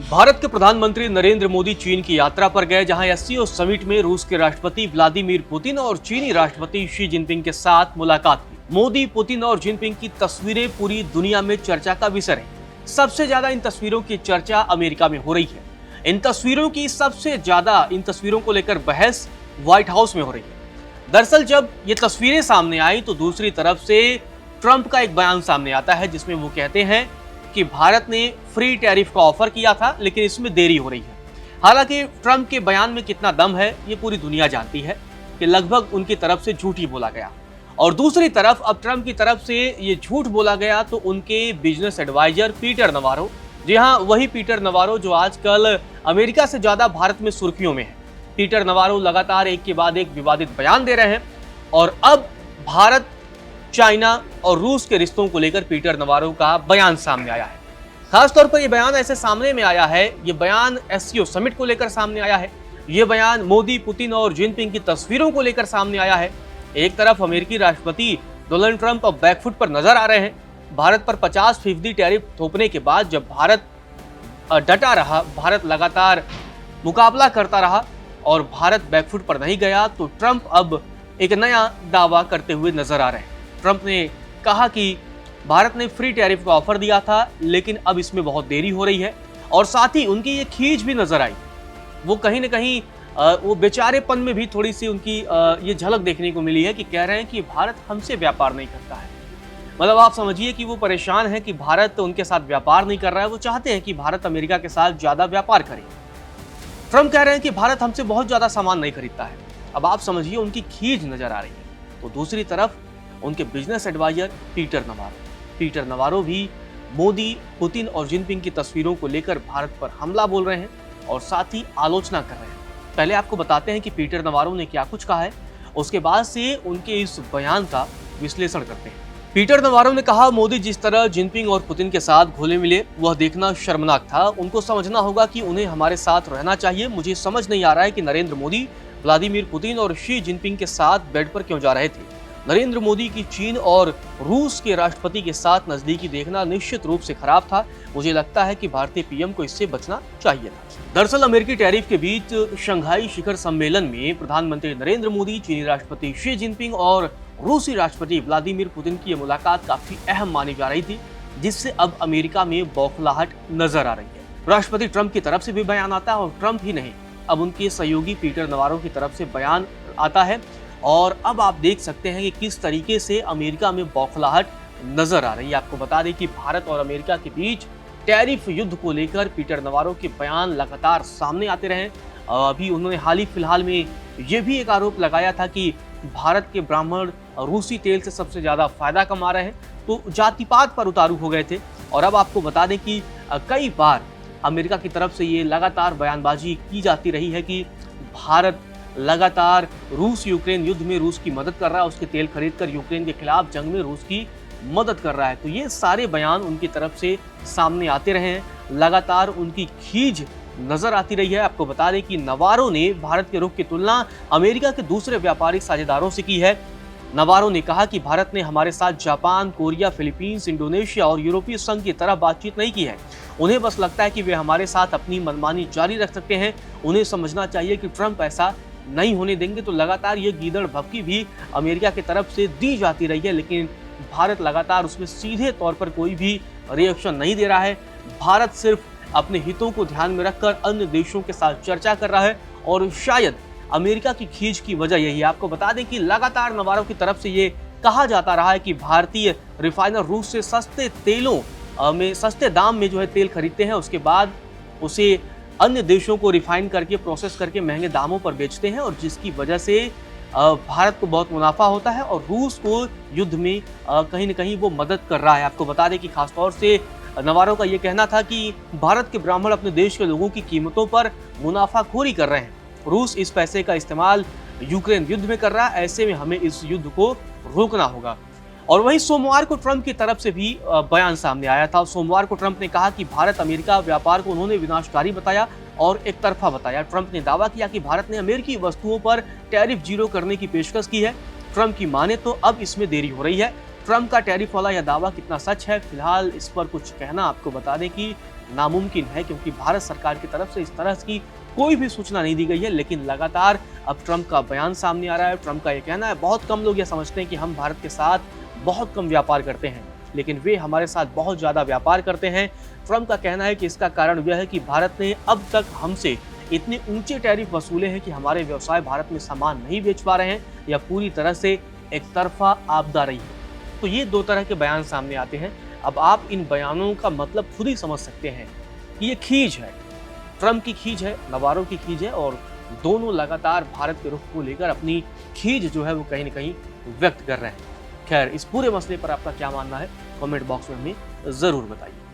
भारत के प्रधानमंत्री नरेंद्र मोदी चीन की यात्रा पर गए, जहां एससीओ समिट में रूस के राष्ट्रपति व्लादिमीर पुतिन और चीनी राष्ट्रपति शी जिनपिंग के साथ मुलाकात हुई। मोदी, पुतिन और जिनपिंग की तस्वीरें पूरी दुनिया में चर्चा का विषय रही। सबसे ज्यादा इन तस्वीरों की चर्चा अमेरिका में हो रही है। इन तस्वीरों को लेकर बहस व्हाइट हाउस में हो रही है। दरअसल जब ये तस्वीरें सामने आई तो दूसरी तरफ से ट्रंप का एक बयान सामने आता है, जिसमें वो कहते हैं कि भारत ने फ्री टैरिफ का ऑफर किया था, लेकिन इसमें देरी हो रही है। हालांकि ट्रंप के बयान में कितना दम है ये पूरी दुनिया जानती है कि लगभग उनकी तरफ से झूठ ही बोला गया। और दूसरी तरफ अब ट्रंप की तरफ से ये झूठ बोला गया तो उनके बिजनेस एडवाइजर पीटर नवारो, जी हाँ, वही पीटर नवारो जो आजकल अमेरिका से ज्यादा भारत में सुर्खियों में है। पीटर नवारो लगातार एक के बाद एक विवादित बयान दे रहे हैं और अब भारत, चाइना और रूस के रिश्तों को लेकर पीटर नवारो का बयान सामने आया है। खासतौर पर यह बयान ऐसे सामने में आया है, ये बयान एससीओ समिट को लेकर सामने आया है। ये बयान मोदी, पुतिन और जिनपिंग की तस्वीरों को लेकर सामने आया है। एक तरफ अमेरिकी राष्ट्रपति डोनाल्ड ट्रंप अब बैकफुट पर नजर आ रहे हैं। भारत पर 50% टैरिफ थोपने के बाद जब भारत डटा रहा, भारत लगातार मुकाबला करता रहा और भारत बैकफुट पर नहीं गया, तो ट्रंप अब एक नया दावा करते हुए नजर आ रहे हैं। ट्रंप ने कहा कि भारत ने फ्री टैरिफ का ऑफर दिया था, लेकिन अब इसमें बहुत देरी हो रही है। और साथ ही उनकी ये खींच भी नजर आई। वो कहीं ना कहीं वो बेचारेपन में भी थोड़ी सी उनकी ये झलक देखने को मिली है कि कह रहे हैं कि भारत हमसे व्यापार नहीं करता है। मतलब आप समझिए कि वो परेशान है कि भारत उनके साथ व्यापार नहीं कर रहा है। वो चाहते हैं कि भारत अमेरिका के साथ ज्यादा व्यापार करे। ट्रंप कह रहे हैं कि भारत हमसे बहुत ज्यादा सामान नहीं खरीदता है। अब आप समझिए उनकी खींच नजर आ रही है। तो दूसरी तरफ उनके बिजनेस एडवाइजर पीटर नवारो भी मोदी, पुतिन और जिनपिंग की तस्वीरों को लेकर भारत पर हमला बोल रहे हैं और साथ ही आलोचना कर रहे हैं। पहले आपको बताते हैं कि पीटर नवारो ने क्या कुछ कहा है, उसके बाद से उनके इस बयान का विश्लेषण करते हैं। पीटर नवारो ने कहा, मोदी जिस तरह जिनपिंग और पुतिन के साथ घुले मिले वह देखना शर्मनाक था। उनको समझना होगा कि उन्हें हमारे साथ रहना चाहिए। मुझे समझ नहीं आ रहा है कि नरेंद्र मोदी व्लादिमीर पुतिन और शी जिनपिंग के साथ बेड पर क्यों जा रहे थे। नरेंद्र मोदी की चीन और रूस के राष्ट्रपति के साथ नजदीकी देखना निश्चित रूप से खराब था। मुझे लगता है कि भारतीय पीएम को इससे बचना चाहिए था। दरअसल अमेरिकी टैरिफ के बीच शंघाई शिखर सम्मेलन में प्रधानमंत्री नरेंद्र मोदी, चीनी राष्ट्रपति शी जिनपिंग और रूसी राष्ट्रपति व्लादिमीर पुतिन की यह मुलाकात काफी अहम मानी जा रही थी, जिससे अब अमेरिका में बौखलाहट नजर आ रही है। राष्ट्रपति ट्रंप की तरफ से भी बयान आता है और ट्रंप ही नहीं, अब उनके सहयोगी पीटर नवारो की तरफ से बयान आता है। और अब आप देख सकते हैं कि किस तरीके से अमेरिका में बौखलाहट नजर आ रही है। आपको बता दें कि भारत और अमेरिका के बीच टैरिफ युद्ध को लेकर पीटर नवारो के बयान लगातार सामने आते रहे। अभी उन्होंने हाल ही फिलहाल में ये भी एक आरोप लगाया था कि भारत के ब्राह्मण रूसी तेल से सबसे ज्यादा फायदा कमा रहे हैं, तो जातिपात पर उतारू हो गए थे। और अब आपको बता दें कि कई बार अमेरिका की तरफ से ये लगातार बयानबाजी की जाती रही है कि भारत लगातार रूस यूक्रेन युद्ध में रूस की मदद कर रहा है, उसके तेल खरीदकर यूक्रेन के खिलाफ जंग में रूस की मदद कर रहा है। तो ये सारे बयान उनकी तरफ से सामने आते रहे हैं, लगातार उनकी खींच नजर आती रही है। आपको बता दें कि नवारो ने भारत के रुख की तुलना अमेरिका के दूसरे व्यापारिक साझेदारों से की है। नवारो ने कहा कि भारत ने हमारे साथ जापान, कोरिया, फिलीपींस, इंडोनेशिया और यूरोपीय संघ की तरह बातचीत नहीं की है। उन्हें बस लगता है कि वे हमारे साथ अपनी मनमानी जारी रख सकते हैं। उन्हें समझना चाहिए कि ट्रंप ऐसा नहीं होने देंगे। तो लगातार ये गीदड़ भभकी भी अमेरिका की तरफ से दी जाती रही है, लेकिन भारत लगातार उसमें सीधे तौर पर कोई भी रिएक्शन नहीं दे रहा है। भारत सिर्फ अपने हितों को ध्यान में रखकर अन्य देशों के साथ चर्चा कर रहा है और शायद अमेरिका की खींच की वजह यही है। आपको बता दें कि लगातार नवारो की तरफ से ये कहा जाता रहा है कि भारतीय रिफाइनर रूस से सस्ते दाम में जो है तेल खरीदते हैं, उसके बाद उसे अन्य देशों को रिफाइन करके प्रोसेस करके महंगे दामों पर बेचते हैं, और जिसकी वजह से भारत को बहुत मुनाफा होता है और रूस को युद्ध में कहीं ना कहीं वो मदद कर रहा है। आपको बता दें कि खासतौर से नवारो का ये कहना था कि भारत के ब्राह्मण अपने देश के लोगों की कीमतों पर मुनाफाखोरी कर रहे हैं। रूस इस पैसे का इस्तेमाल यूक्रेन युद्ध में कर रहा है, ऐसे में हमें इस युद्ध को रोकना होगा। और वहीं सोमवार को ट्रंप की तरफ से भी बयान सामने आया था। सोमवार को ट्रंप ने कहा कि भारत अमेरिका व्यापार को उन्होंने विनाशकारी बताया और एक तरफा बताया। ट्रंप ने दावा किया कि भारत ने अमेरिकी वस्तुओं पर टैरिफ 0 करने की पेशकश की है। ट्रंप की माने तो अब इसमें देरी हो रही है। ट्रंप का टैरिफ वाला यह दावा कितना सच है, फिलहाल इस पर कुछ कहना आपको बता दें कि नामुमकिन है, क्योंकि भारत सरकार की तरफ से इस तरह की कोई भी सूचना नहीं दी गई है। लेकिन लगातार अब ट्रंप का बयान सामने आ रहा है। ट्रंप का ये कहना है, बहुत कम लोग ये समझते हैं कि हम भारत के साथ बहुत कम व्यापार करते हैं, लेकिन वे हमारे साथ बहुत ज्यादा व्यापार करते हैं। ट्रंप का कहना है कि इसका कारण यह है कि भारत ने अब तक हमसे इतने ऊंचे टैरिफ वसूले हैं कि हमारे व्यवसाय भारत में सामान नहीं बेच पा रहे हैं या पूरी तरह से एक तरफा आपदा रही है। तो ये दो तरह के बयान सामने आते हैं। अब आप इन बयानों का मतलब खुद ही समझ सकते हैं कि ये खींच है, ट्रंप की खींच है, नवारो की खींच है, और दोनों लगातार भारत के रुख को लेकर अपनी खींच जो है वो कहीं न कहीं व्यक्त कर रहे हैं। खैर, इस पूरे मसले पर आपका क्या मानना है, कमेंट बॉक्स में हमें जरूर बताइए।